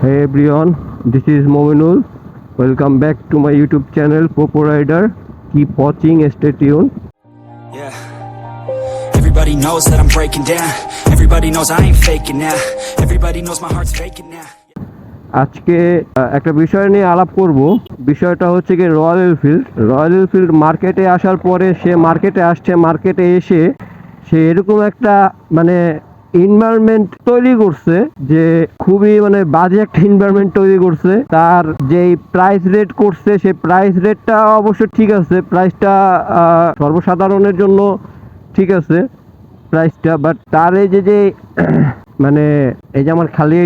Hey everyone, this is Mominul. Welcome back to my YouTube channel Popo Raider. Keep watching, stay tuned. Yeah. Everybody knows that I'm breaking down. Everybody knows I ain't faking now. Everybody knows my heart's faking now. আজকে একটা বিষয় নিয়ে আলাপ করব। বিষয়টা হচ্ছে কি royal Enfield মার্কেটে আসার পরে সে মার্কেটে এসে সে এরকম একটা মানে এনভায়রনমেন্ট তৈরি করছে যে খুবই মানে বাজে একটা এনভায়রনমেন্ট তৈরি করছে। তার যেই প্রাইস রেট করছে সেই প্রাইস রেটটা অবশ্য ঠিক আছে, প্রাইসটা সর্বসাধারণের জন্য ঠিক আছে প্রাইসটা, বাট তার এই যে মানে এই যে আমার খালি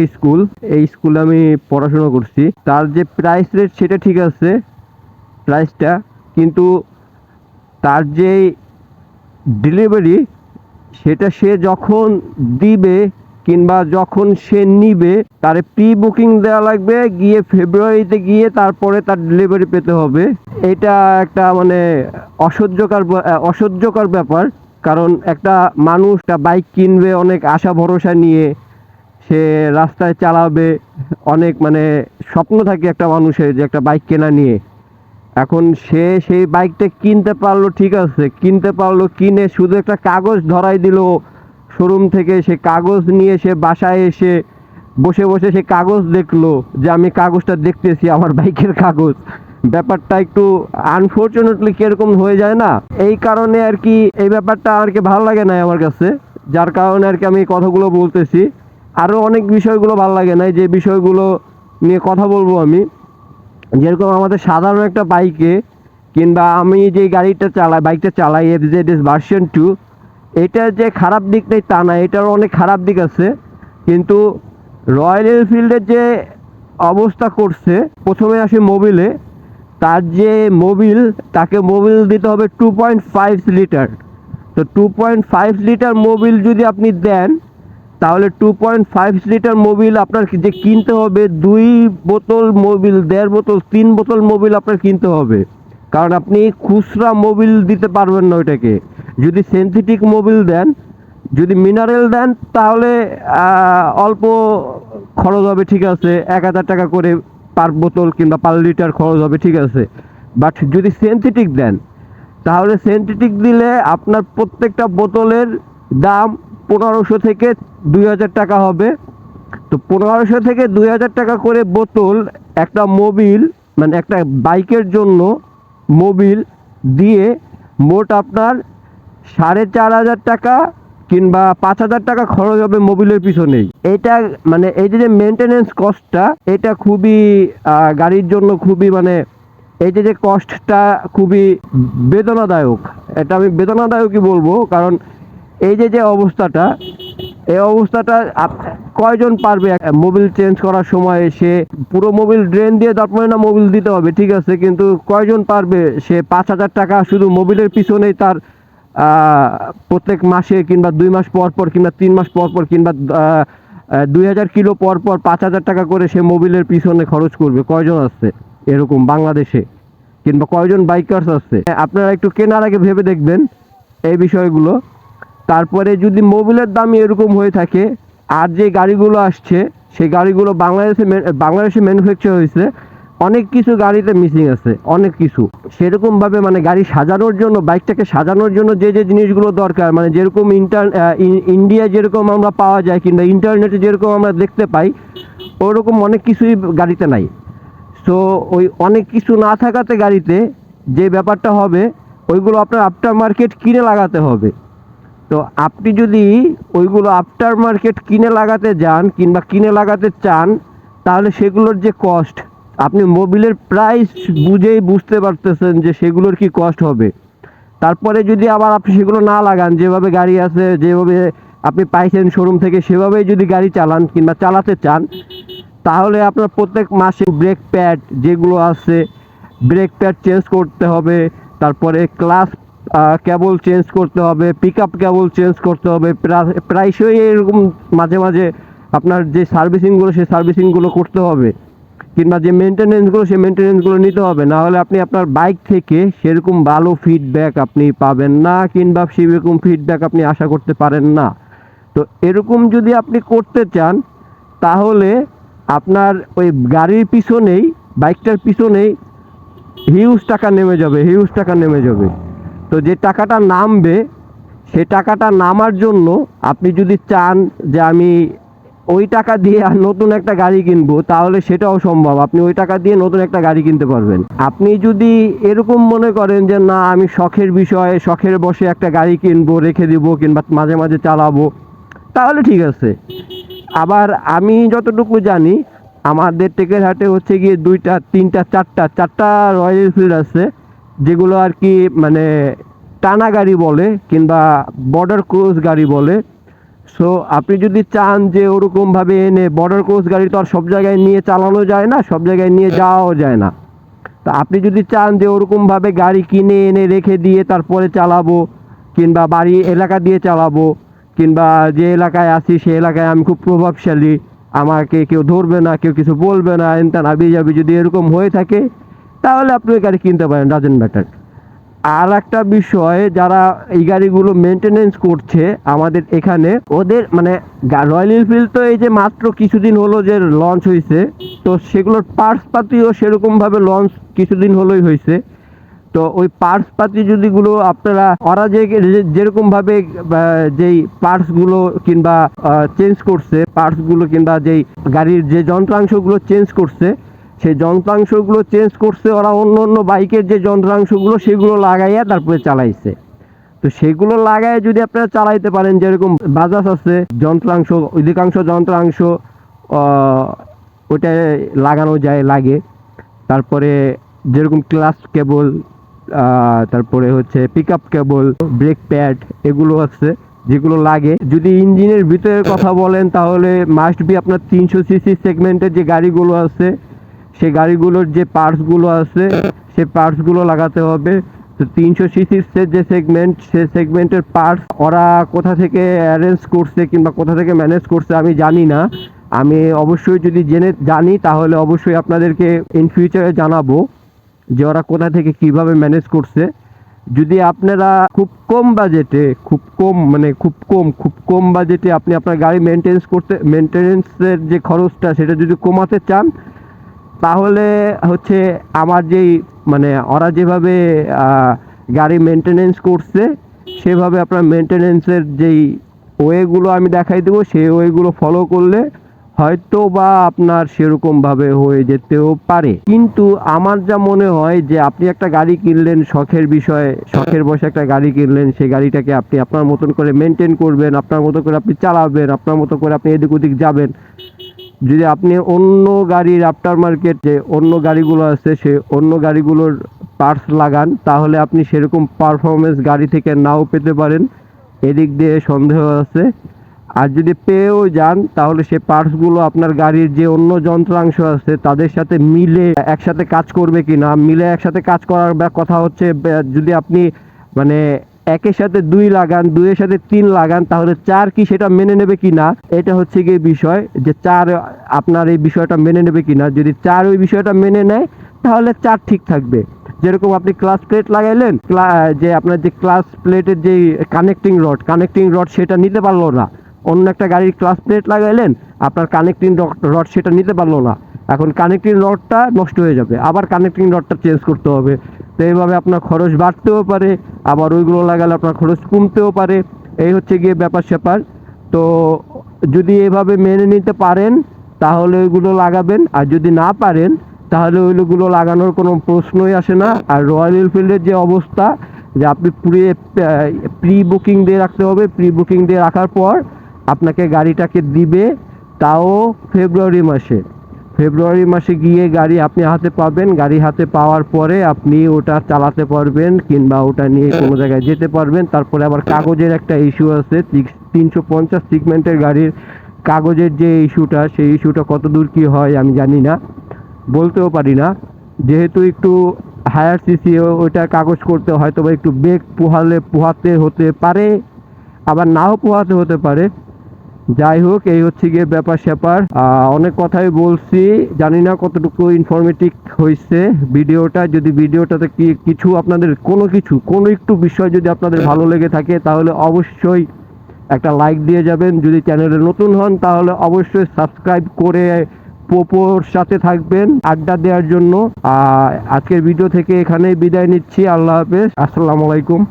এই স্কুলে আমি পড়াশোনা করছি, তার যে প্রাইস রেট সেটা ঠিক আছে প্রাইসটা, কিন্তু তার যে ডেলিভারি সেটা সে যখন দিবে কিংবা যখন সে নিবে তার প্রি বুকিং দেওয়া লাগবে, গিয়ে ফেব্রুয়ারিতে গিয়ে তারপরে তার ডেলিভারি পেতে হবে। এটা একটা মানে অসহ্যকর ব্যাপার। কারণ একটা মানুষ একটা বাইক কিনবে অনেক আশা ভরসা নিয়ে, সে রাস্তায় চালাবে, অনেক মানে স্বপ্ন থাকে একটা মানুষের যে একটা বাইক কেনা নিয়ে। এখন সে সেই বাইকটা কিনতে পারলো, ঠিক আছে কিনে শুধু একটা কাগজ ধরাই দিল শোরুম থেকে, সে কাগজ নিয়ে সে বাসায় এসে বসে সে কাগজ দেখলো যে আমি কাগজটা দেখতেছি আমার বাইকের কাগজ। ব্যাপারটা একটু আনফর্চুনেটলি কিরকম হয়ে যায় না, এই কারণে আর কি এই ব্যাপারটা আর কি ভালো লাগে না আমার কাছে, যার কারণে আর কি আমি কথাগুলো বলতেছি। আরও অনেক বিষয়গুলো ভালো লাগে না, যে বিষয়গুলো নিয়ে কথা বলবো আমি। যেরকম আমাদের সাধারণ একটা বাইকে কিংবা আমি যে বাইকটা চালাই এফজেডএস ভার্সন 2, এটার যে খারাপ দিক নেই তা না, এটার অনেক খারাপ দিক আছে। কিন্তু রয়্যাল এনফিল্ডের যে অবস্থা করছে, প্রথমে আসে মোবিলে, তাকে মোবিল দিতে হবে 2.5 লিটার। তো 2.5 লিটার মোবিল যদি আপনি দেন তাহলে 2.5 লিটার মোবিল আপনার যে কিনতে হবে 2 বোতল মোবিল, 1.5 বোতল, 3 বোতল মোবিল আপনার কিনতে হবে। কারণ আপনি খুচরা মোবিল দিতে পারবেন না ওইটাকে। যদি সিনথেটিক মোবিল দেন, যদি মিনারেল দেন তাহলে অল্প খরচ হবে, ঠিক আছে, 1000 টাকা করে পার বোতল কিংবা পার লিটার খরচ হবে, ঠিক আছে। বাট যদি সিনথেটিক দেন তাহলে সিনথেটিক দিলে আপনার প্রত্যেকটা বোতলের দাম 1500 থেকে 2000 টাকা হবে। তো 1500 থেকে 2000 টাকা করে বোতল একটা মোবিল মানে একটা বাইকের জন্য মোবিল দিয়ে মোট আপনার 4500 টাকা কিংবা 5000 টাকা খরচ হবে মোবিলের পিছনেই। এটা মানে এই যে মেনটেনেন্স কস্টটা, এটা খুবই গাড়ির জন্য খুবই মানে এই যে কস্টটা খুবই বেদনাদায়ক। এটা আমি বেদনাদায়কই বলবো, কারণ এই যে অবস্থাটা, এই অবস্থাটা কয়জন পারবে মোবিল চেঞ্জ করার সময়? সে পুরো মোবিল ড্রেন দিয়ে তারপরে না মোবিল দিতে হবে, ঠিক আছে, কিন্তু কয়জন পারবে সে 5000 টাকা শুধু মোবিলের পিছনেই তার প্রত্যেক মাসে কিংবা 2 মাস পর পর কিংবা 3 মাস পর পর কিংবা 2000 কিলো পর পর 5000 টাকা করে সে মোবিলের পিছনে খরচ করবে? কয়জন আছে এরকম বাংলাদেশে, কিংবা কয়জন বাইকার্স আছে? আপনারা একটু কেনার আগে ভেবে দেখবেন এই বিষয়গুলো। তারপরে যদি মোবিলের দাম এরকম হয়ে থাকে, আর যে গাড়িগুলো আসছে সেই গাড়িগুলো বাংলাদেশে ম্যানুফ্যাকচার হয়েছে, অনেক কিছু গাড়িতে মিসিং আছে, অনেক কিছু। সেরকমভাবে মানে গাড়ি সাজানোর জন্য, বাইকটাকে সাজানোর জন্য যে জিনিসগুলো দরকার, মানে যেরকম ইন্ডিয়ায় যেরকম আমরা পাওয়া যায় কিংবা ইন্টারনেটে যেরকম আমরা দেখতে পাই, ওরকম অনেক কিছুই গাড়িতে নাই। সো ওই অনেক কিছু না থাকাতে গাড়িতে যে ব্যাপারটা হবে, ওইগুলো আপনার আফটার মার্কেট কিনে লাগাতে হবে। তো আপনি যদি ওইগুলো আফটার মার্কেট কিনে লাগাতে যান কিংবা কিনে লাগাতে চান, তাহলে সেগুলোর যে কস্ট, আপনি মোবিলের প্রাইস বুঝতে পারতেছেন যে সেগুলোর কি কস্ট হবে। তারপরে যদি আবার আপনি সেগুলো না লাগান, যেভাবে গাড়ি আছে, যেভাবে আপনি পাইছেন শোরুম থেকে, সেভাবেই যদি গাড়ি চালান কিংবা চালাতে চান, তাহলে আপনার প্রত্যেক মাসে ব্রেক প্যাড যেগুলো আছে, ব্রেক প্যাড চেঞ্জ করতে হবে, তারপরে ক্লাস কেবল চেঞ্জ করতে হবে, পিক আপ কেবল চেঞ্জ করতে হবে। প্রায়শই এরকম মাঝে মাঝে আপনার যে সার্ভিসিংগুলো সেই সার্ভিসিংগুলো করতে হবে, কিংবা যে মেনটেনেন্সগুলো সেই মেনটেনেন্সগুলো নিতে হবে। না হলে আপনি আপনার বাইক থেকে সেরকম ভালো ফিডব্যাক আপনি পাবেন না, কিংবা সেরকম ফিডব্যাক আপনি আশা করতে পারেন না। তো এরকম যদি আপনি করতে চান, তাহলে আপনার ওই গাড়ির পিছনেই, বাইকটার পিছনেই হিউজ টাকা নেমে যাবে, হিউজ টাকা নেমে যাবে। তো যে টাকাটা নামবে, সে টাকাটা নামার জন্য আপনি যদি চান যে আমি ওই টাকা দিয়ে আর নতুন একটা গাড়ি কিনবো, তাহলে সেটাও সম্ভব। আপনি ওই টাকা দিয়ে নতুন একটা গাড়ি কিনতে পারবেন। আপনি যদি এরকম মনে করেন যে না, আমি শখের বিষয়ে, শখের বসে একটা গাড়ি কিনবো, রেখে দিব, কিংবা মাঝে মাঝে চালাবো, তাহলে ঠিক আছে। আবার আমি যতটুকু জানি, আমাদের টেকেরহাটে হচ্ছে গিয়ে 2টা 3টা 4টা রয়্যাল এনফিল্ড আছে, যেগুলো আর কি মানে টানা গাড়ি বলে কিংবা বর্ডার ক্রস গাড়ি বলে। সো আপনি যদি চান যে ওরকমভাবে এনে, বর্ডার ক্রস গাড়ি তো আর সব জায়গায় নিয়ে চালানো যায় না, সব জায়গায় নিয়ে যাওয়াও যায় না। তো আপনি যদি চান যে ওরকমভাবে গাড়ি কিনে এনে রেখে দিয়ে তারপরে চালাবো, কিংবা বাড়ি এলাকা দিয়ে চালাবো, কিংবা যে এলাকায় আছি সে এলাকায় আমি খুব প্রভাবশালী, আমাকে কেউ ধরবে না, কেউ কিছু বলবে না, এনতেন আবি যাবি, যদি এরকম হয়ে থাকে, তাহলে আপনি ওই গাড়ি কিনতে পারেন, ডাজেন্ট ম্যাটার। আর একটা বিষয়, যারা এই গাড়িগুলো মেনটেনেন্স করছে আমাদের এখানে, ওদের মানে রয়্যাল এনফিল্ড তো এই যে মাত্র কিছুদিন হলো যে লঞ্চ হয়েছে, তো সেগুলোর পার্টস পাতিও সেরকমভাবে লঞ্চ কিছুদিন হলোই হয়েছে। তো ওই পার্টস পাতি যদিগুলো আপনারা, ওরা যেরকমভাবে যেই পার্টসগুলো কিংবা চেঞ্জ করছে, পার্টসগুলো কিংবা যেই গাড়ির যে যন্ত্রাংশগুলো চেঞ্জ করছে, সেই যন্ত্রাংশগুলো চেঞ্জ করছে ওরা অন্য অন্য বাইকের যে যন্ত্রাংশগুলো, সেগুলো লাগাইয়া তারপরে চালাইছে। তো সেগুলো লাগায় যদি আপনারা চালাইতে পারেন, যেরকম বাজাজ আছে যন্ত্রাংশ, অধিকাংশ যন্ত্রাংশ ওইটা লাগানো যায়, লাগে। তারপরে যেরকম ক্লাচ কেবল, তারপরে হচ্ছে পিক আপ কেবল, ব্রেক প্যাড, এগুলো আছে যেগুলো লাগে। যদি ইঞ্জিনের ভিতরের কথা বলেন, তাহলে মাস্ট বি আপনার 300 সিসি সেগমেন্টের যে গাড়িগুলো আছে, সেই গাড়িগুলোর যে পার্টসগুলো আছে, সেই পার্টসগুলো লাগাতে হবে। তো 300 সিসির যে সেগমেন্ট, সেই সেগমেন্টের পার্টস ওরা কোথা থেকে অ্যারেঞ্জ করছে কিংবা কোথা থেকে ম্যানেজ করছে আমি জানি না। আমি অবশ্যই যদি জানি, তাহলে অবশ্যই আপনাদেরকে ইন ফিউচারে জানাবো যে ওরা কোথা থেকে কিভাবে ম্যানেজ করছে। যদি আপনারা খুব কম বাজেটে, খুব কম বাজেটে আপনি আপনার গাড়ি মেনটেনেন্সের যে খরচটা, সেটা যদি কমাতে চান, তাহলে হচ্ছে আমার যেই মানে ওরা যেভাবে গাড়ি মেনটেনেন্স করছে, সেভাবে আপনার মেনটেনেন্সের যেই ওয়েগুলো আমি দেখাই দেবো, সেই ওয়েগুলো ফলো করলে হয়তো বা আপনার সেরকমভাবে হয়ে যেতেও পারে। কিন্তু আমার যা মনে হয় যে আপনি একটা গাড়ি কিনলেন শখের বিষয়ে, শখের বসে একটা গাড়ি কিনলেন, সেই গাড়িটাকে আপনি আপনার মতন করে মেনটেন করবেন, আপনার মতো করে আপনি চালাবেন, আপনার মতো করে আপনি এদিক ওদিক যাবেন। যদি আপনি অন্য গাড়ির আফটার মার্কেট যে অন্য গাড়িগুলো আছে, সেই অন্য গাড়িগুলোর পার্টস লাগান, তাহলে আপনি সেরকম পারফরমেন্স গাড়ি থেকে নাও পেতে পারেন, এদিক দিয়ে সন্দেহ আছে। আর যদি পেয়েও যান, তাহলে সে পার্টসগুলো আপনার গাড়ির যে অন্য যন্ত্রাংশ আছে তাদের সাথে মিলে একসাথে কাজ করবে কি না। মিলে একসাথে কাজ করার কথা হচ্ছে, যদি আপনি মানে একের সাথে 2 লাগান, 2-এর সাথে 3 লাগান, তাহলে 4 কি সেটা মেনে নেবে কি না, এটা হচ্ছে গিয়ে বিষয়, যে 4 আপনার এই বিষয়টা মেনে নেবে কি না। যদি 4 ওই বিষয়টা মেনে নেয়, তাহলে 4 ঠিক থাকবে। যেরকম আপনি ক্লাচ প্লেট লাগাইলেন, যে আপনার যে ক্লাচ প্লেটের যে কানেক্টিং রড সেটা নিতে পারলো না, অন্য একটা গাড়ির ক্লাচ প্লেট লাগাইলেন, আপনার কানেক্টিং রড সেটা নিতে পারলো না, এখন কানেক্টিং রডটা নষ্ট হয়ে যাবে, আবার কানেক্টিং রডটা চেঞ্জ করতে হবে। তো এইভাবে আপনার খরচ বাড়তেও পারে, আবার ওইগুলো লাগালে আপনার খরচ কমতেও পারে। এই হচ্ছে গিয়ে ব্যাপার স্যাপার। তো যদি এভাবে মেনে নিতে পারেন, তাহলে ওইগুলো লাগাবেন, আর যদি না পারেন, তাহলে ওইগুলো লাগানোর কোনো প্রশ্নই আসে না। আর রয়্যাল এনফিল্ডের যে অবস্থা, যে আপনি প্রি বুকিং দিয়ে রাখতে হবে, প্রি বুকিং দিয়ে রাখার পর আপনাকে গাড়িটাকে দিবে, তাও ফেব্রুয়ারি মাসে গিয়ে গাড়ি আপনি হাতে পাবেন। গাড়ি হাতে পাওয়ার পরে আপনি ওটা চালাতে পারবেন, কিংবা ওটা নিয়ে কোনো জায়গায় যেতে পারবেন। তারপরে আবার কাগজের একটা ইস্যু আছে, 350 সিগমেন্টের গাড়ির কাগজের যে ইস্যুটা, সেই ইস্যুটা কত দূর কী হয় আমি জানি না, বলতেও পারি না। যেহেতু একটু হায়ার সিসি, ওইটা কাগজ করতে হয়তো বা একটু বেগ পোহাতে হতে পারে, আবার নাও পোহাতে হতে পারে। যাই হোক, এই হচ্ছে গিয়ে ব্যাপার স্যাপার। অনেক কথাই বলছি, জানি না কতটুকু ইনফরমেটিভ হয়েছে ভিডিওটা। যদি ভিডিওটাতে কিছু আপনাদের কোনো একটু বিষয় যদি আপনাদের ভালো লেগে থাকে, তাহলে অবশ্যই একটা লাইক দিয়ে যাবেন। যদি চ্যানেলে নতুন হন, তাহলে অবশ্যই সাবস্ক্রাইব করে পোপোর সাথে থাকবেন আড্ডা দেওয়ার জন্য। আজকের ভিডিও থেকে এখানেই বিদায় নিচ্ছি। আল্লাহ হাফেজ, আসসালামু আলাইকুম।